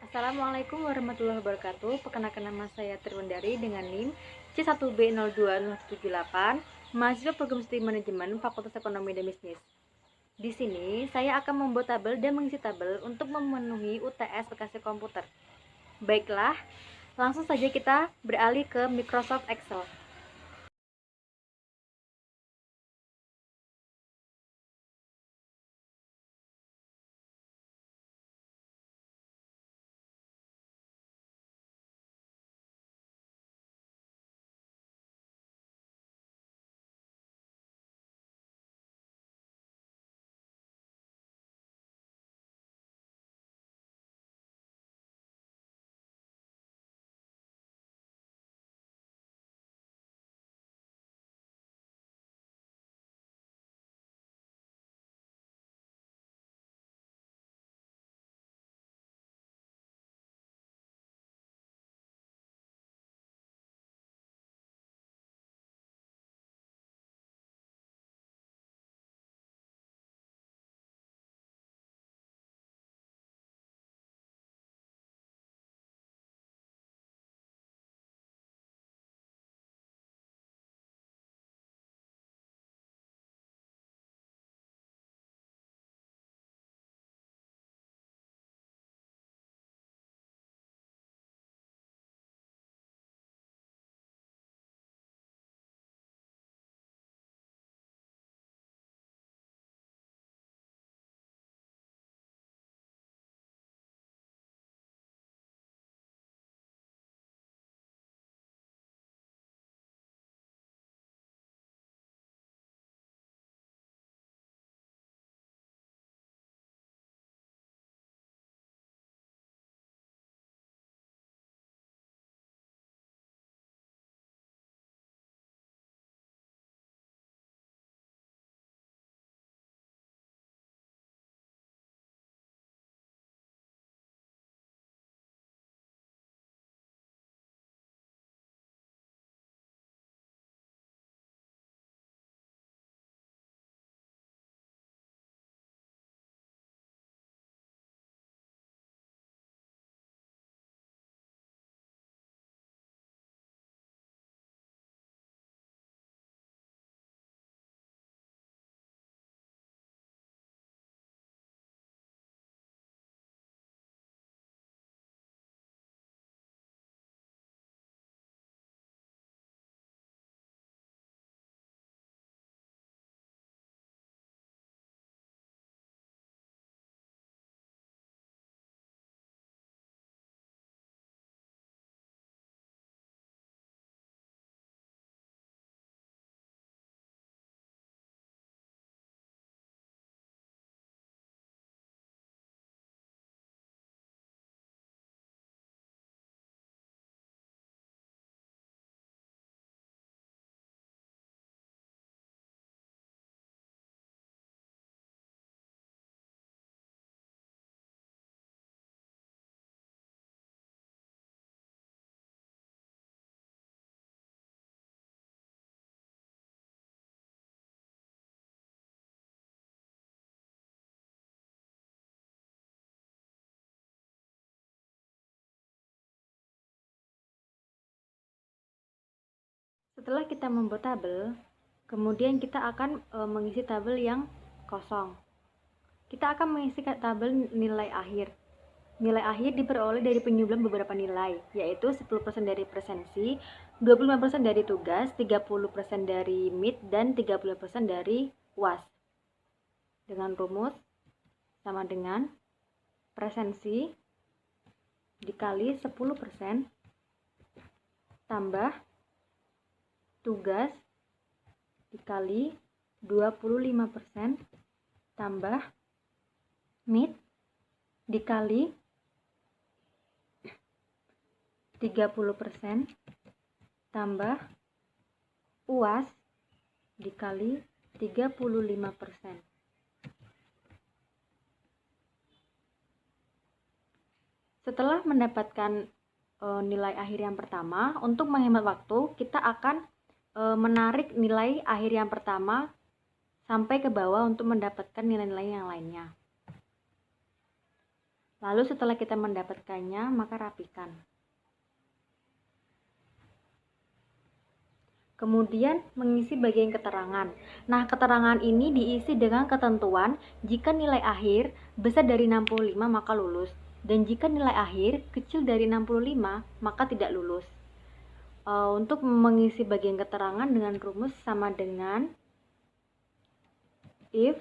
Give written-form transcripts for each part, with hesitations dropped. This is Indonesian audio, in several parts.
Assalamualaikum warahmatullahi wabarakatuh. Perkenalkan nama saya Triwendari dengan NIM C1B020178, mahasiswa Program Studi Manajemen Fakultas Ekonomi dan Bisnis. Di sini saya akan membuat tabel dan mengisi tabel untuk memenuhi UTS aplikasi komputer. Baiklah, langsung saja kita beralih ke Microsoft Excel. Setelah kita membuat tabel, kemudian kita akan mengisi tabel yang kosong. Kita akan mengisi tabel nilai akhir. Nilai akhir diperoleh dari penyumbang beberapa nilai, yaitu 10% dari presensi, 25% dari tugas, 30% dari MIT, dan 30% dari UAS. Dengan rumus sama dengan presensi dikali 10% tambah tugas dikali 25% tambah MIT dikali 30% tambah UAS dikali 35%. Setelah mendapatkan nilai akhir yang pertama, untuk menghemat waktu, kita akan menarik nilai akhir yang pertama sampai ke bawah untuk mendapatkan nilai-nilai yang lainnya. Lalu setelah kita mendapatkannya, maka rapikan. Kemudian mengisi bagian keterangan. Nah, keterangan ini diisi dengan ketentuan jika nilai akhir besar dari 65 maka lulus. Dan jika nilai akhir kecil dari 65 maka tidak lulus. Untuk mengisi bagian keterangan dengan rumus sama dengan if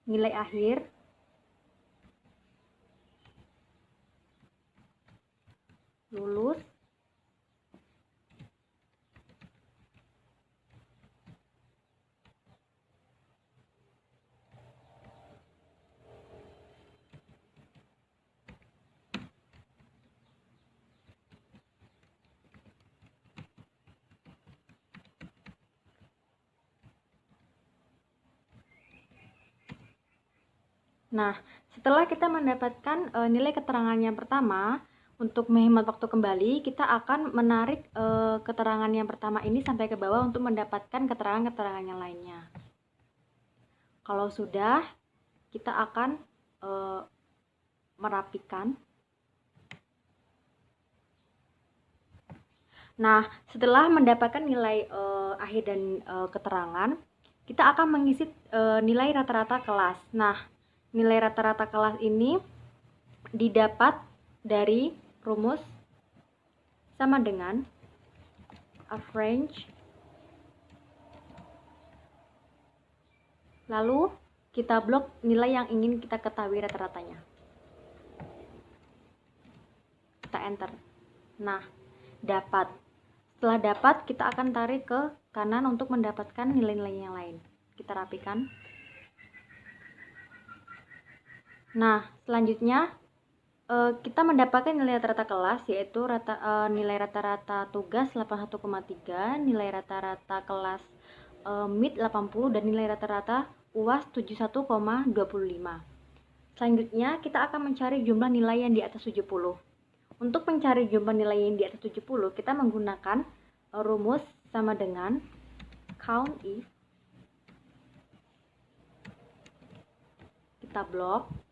nilai akhir lulus Nah, setelah kita mendapatkan nilai keterangan yang pertama, untuk menghemat waktu kembali, kita akan menarik keterangan yang pertama ini sampai ke bawah untuk mendapatkan keterangan-keterangan yang lainnya. Kalau sudah, kita akan merapikan. Nah, setelah mendapatkan nilai akhir dan keterangan, kita akan mengisi nilai rata-rata kelas. Nah, nilai rata-rata kelas ini didapat dari rumus sama dengan average. Lalu kita blok nilai yang ingin kita ketahui rata-ratanya. Kita enter. Nah, dapat. Setelah dapat, kita akan tarik ke kanan untuk mendapatkan nilai-nilai yang lain. Kita rapikan. Nah, selanjutnya kita mendapatkan nilai rata-rata kelas, yaitu nilai rata-rata tugas 81,3, nilai rata-rata kelas MID 80, dan nilai rata-rata UAS 71,25. Selanjutnya, kita akan mencari jumlah nilai yang di atas 70. Untuk mencari jumlah nilai yang di atas 70, kita menggunakan rumus sama dengan count if. Kita blok.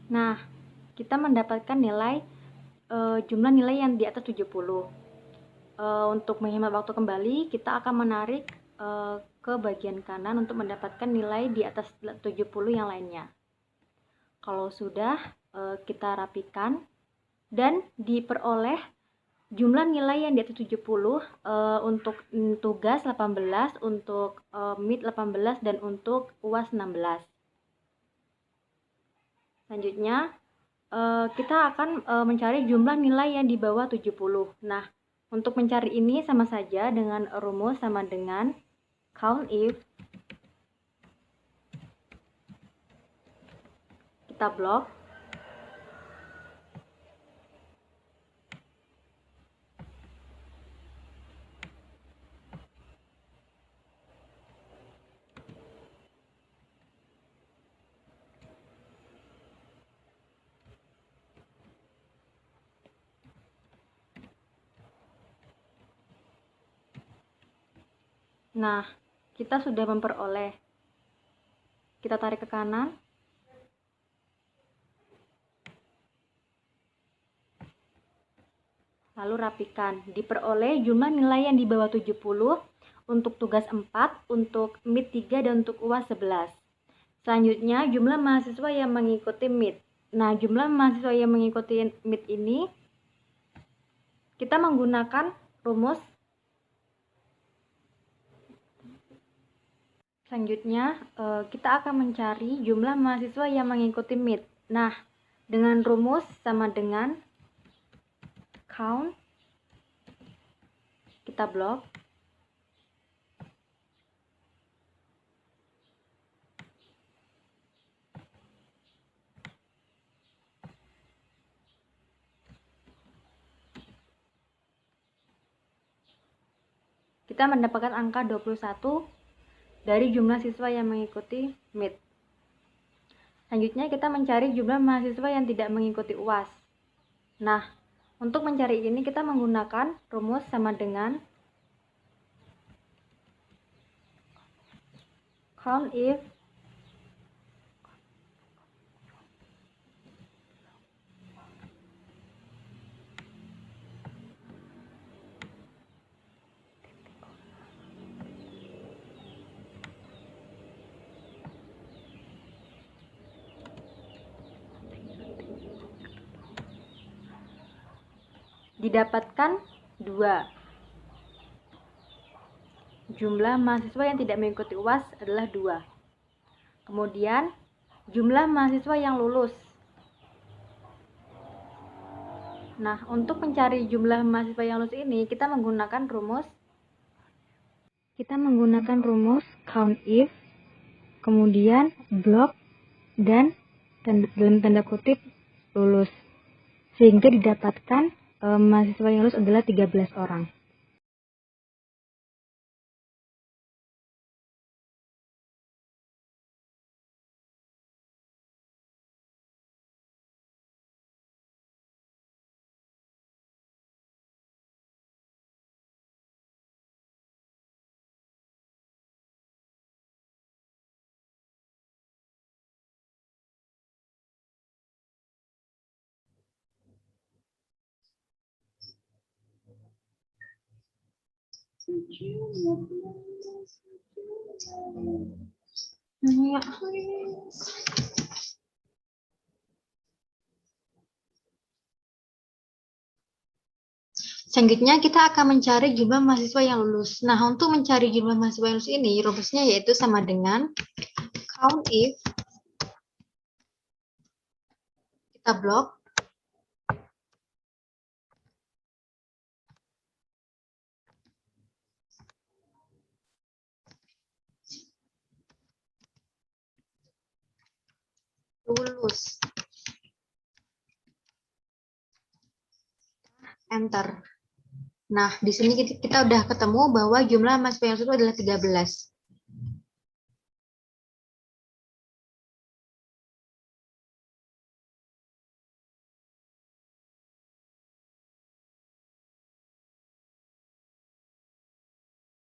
Nah, kita mendapatkan nilai jumlah nilai yang di atas 70. Untuk menghemat waktu kembali, kita akan menarik ke bagian kanan untuk mendapatkan nilai di atas 70 yang lainnya. Kalau sudah, kita rapikan dan diperoleh jumlah nilai yang di atas 70 untuk tugas 18, untuk MID 18, dan untuk UAS 16. Selanjutnya, kita akan mencari jumlah nilai yang di bawah 70. Nah, untuk mencari ini sama saja dengan rumus sama dengan count if. Kita blok. Nah, kita sudah memperoleh. Kita tarik ke kanan. Lalu rapikan. Diperoleh jumlah nilai yang di bawah 70 untuk tugas 4, untuk MID 3, dan untuk UAS 11. Selanjutnya, jumlah mahasiswa yang mengikuti MID. Nah, jumlah mahasiswa yang mengikuti MID ini kita menggunakan rumus. Selanjutnya, kita akan mencari jumlah mahasiswa yang mengikuti MID. Nah, dengan rumus sama dengan count. Kita blok. kita mendapatkan angka 21 dari jumlah siswa yang mengikuti MIT. Selanjutnya kita mencari jumlah mahasiswa yang tidak mengikuti UAS. Nah, untuk mencari ini kita menggunakan rumus sama dengan count if didapatkan 2. Jumlah mahasiswa yang tidak mengikuti UAS adalah 2. Kemudian jumlah mahasiswa yang lulus. Nah, untuk mencari jumlah mahasiswa yang lulus ini kita menggunakan rumus count if, kemudian block, dan dalam tanda kutip lulus, sehingga didapatkan mahasiswa yang lulus adalah 13 orang. Selanjutnya kita akan mencari jumlah mahasiswa yang lulus. Nah, untuk mencari jumlah mahasiswa yang lulus ini rumusnya yaitu sama dengan count if, kita blok, lulus, enter. Nah, di sini kita udah ketemu bahwa jumlah mahasiswa yang lulus adalah 13.